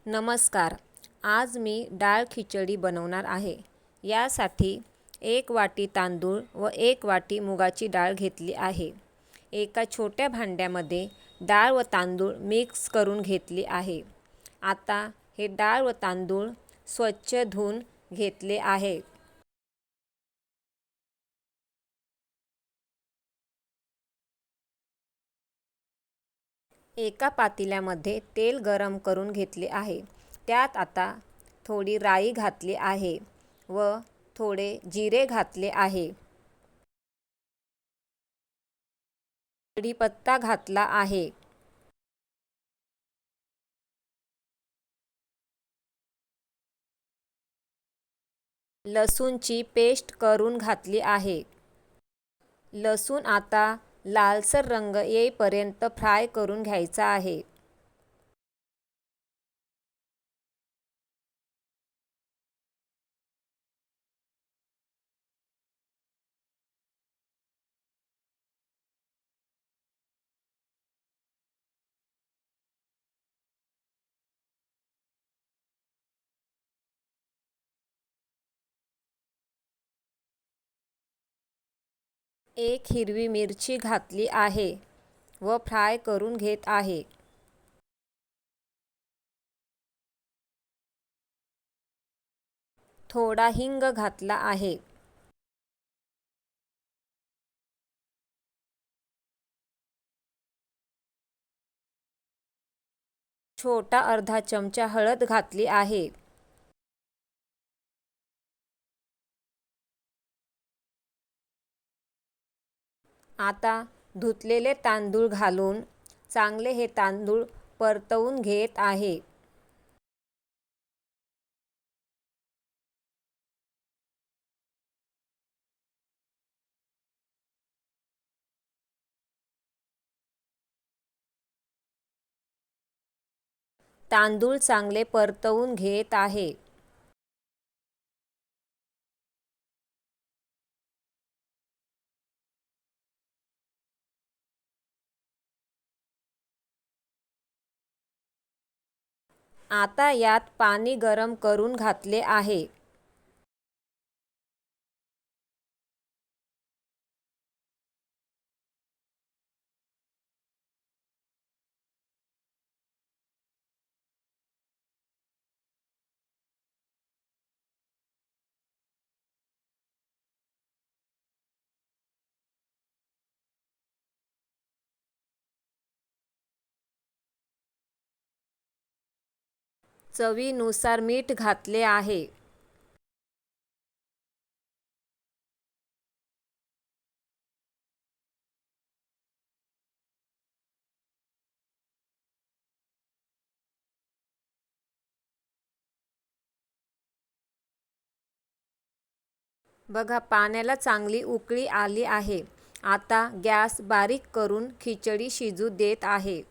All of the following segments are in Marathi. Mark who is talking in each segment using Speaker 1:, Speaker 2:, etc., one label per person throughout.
Speaker 1: नमस्कार. आज मी डाळ खिचडी बनवणार आहे. यासाठी 1 वाटी तांदूळ व 1 वाटी मुगाची डाळ घेतली आहे. एका छोट्या भांड्यामध्ये डाळ व तांदूळ मिक्स करून घेतली आहे. आता हे डाळ व तांदूळ स्वच्छ धुवून घेतले आहे. एका पातेल्यामध्ये तेल गरम करून घेतले आहे. त्यात आता थोडी राई घातली आहे व थोडे जिरे घातले आहे. कढीपत्ता घातला आहे. लसूणची पेस्ट करून घातली आहे. लसूण आता लालसर रंग येईपर्यंत फ्राय करून घ्यायचा आहे. एक हिरवी मिरची घातली आहे व फ्राय करून घेत आहे. थोडा हिंग घातला आहे. छोटा अर्धा चमचा हळद घातली आहे. आता धुतलेले तांदूळ घालून चांगले हे तांदूळ परतवून घेत आहे. तांदूळ चांगले परतवून घेत आहे. आता यात पाणी गरम करून घातले आहे. चवीनुसार मीठ घातले आहे. बघा, पाण्याला चांगली उकळी आली आहे. आता गॅस बारीक करून खिचडी शिजू देत आहे.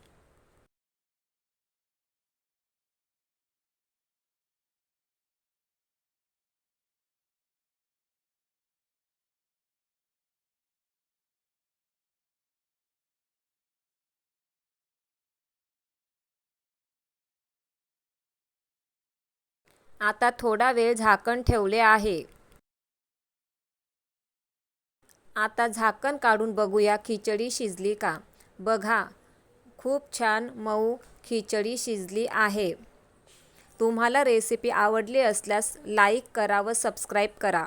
Speaker 1: आता थोडा वेळ झाकण ठेवले आहे. आता झाकण काढून बघूया खिचडी शिजली का. बघा, खूप छान मऊ खिचडी शिजली आहे. तुम्हाला रेसिपी आवडली असल्यास लाईक करा व सबस्क्राईब करा.